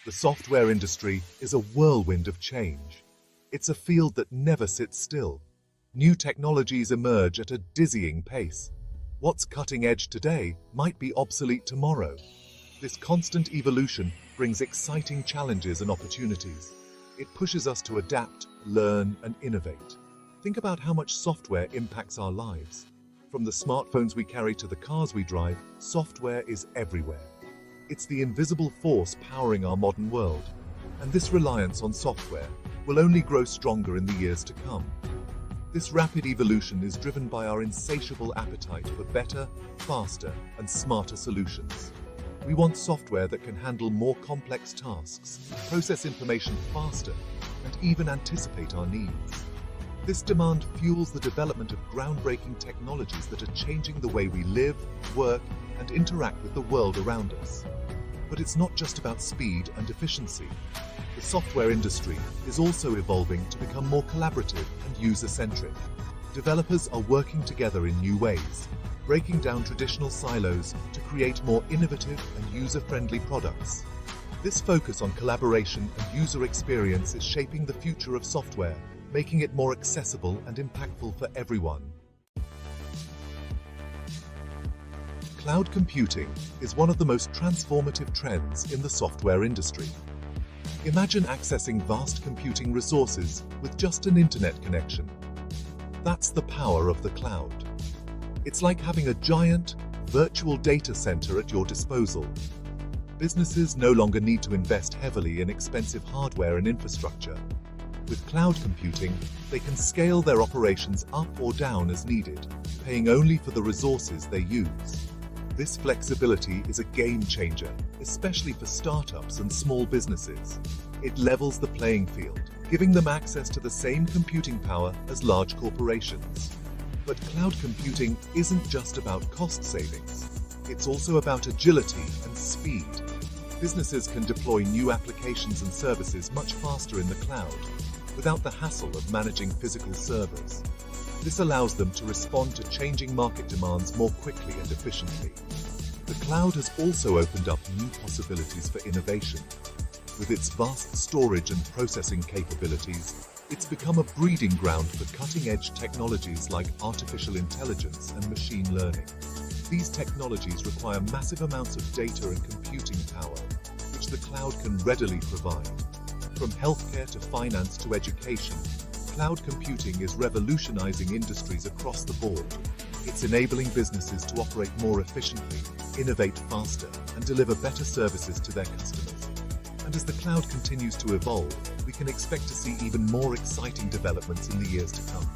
The software industry is a whirlwind of change. It's a field that never sits still. New technologies emerge at a dizzying pace. What's cutting edge today might be obsolete tomorrow. This constant evolution brings exciting challenges and opportunities. It pushes us to adapt, learn, and innovate. Think about how much software impacts our lives. From the smartphones we carry to the cars we drive, software is everywhere. It's the invisible force powering our modern world, and this reliance on software will only grow stronger in the years to come. This rapid evolution is driven by our insatiable appetite for better, faster, and smarter solutions. We want software that can handle more complex tasks, process information faster, and even anticipate our needs. This demand fuels the development of groundbreaking technologies that are changing the way we live, work, and interact with the world around us. But it's not just about speed and efficiency. The software industry is also evolving to become more collaborative and user-centric. Developers are working together in new ways, breaking down traditional silos to create more innovative and user-friendly products. This focus on collaboration and user experience is shaping the future of software, making it more accessible and impactful for everyone. Cloud computing is one of the most transformative trends in the software industry. Imagine accessing vast computing resources with just an internet connection. That's the power of the cloud. It's like having a giant, virtual data center at your disposal. Businesses no longer need to invest heavily in expensive hardware and infrastructure. With cloud computing, they can scale their operations up or down as needed, paying only for the resources they use. This flexibility is a game changer, especially for startups and small businesses. It levels the playing field, giving them access to the same computing power as large corporations. But cloud computing isn't just about cost savings. It's also about agility and speed. Businesses can deploy new applications and services much faster in the cloud, without the hassle of managing physical servers. This allows them to respond to changing market demands more quickly and efficiently. The cloud has also opened up new possibilities for innovation. With its vast storage and processing capabilities, it's become a breeding ground for cutting-edge technologies like artificial intelligence and machine learning. These technologies require massive amounts of data and computing power, which the cloud can readily provide. From healthcare to finance to education, cloud computing is revolutionizing industries across the board. It's enabling businesses to operate more efficiently, innovate faster, and deliver better services to their customers. And as the cloud continues to evolve, we can expect to see even more exciting developments in the years to come.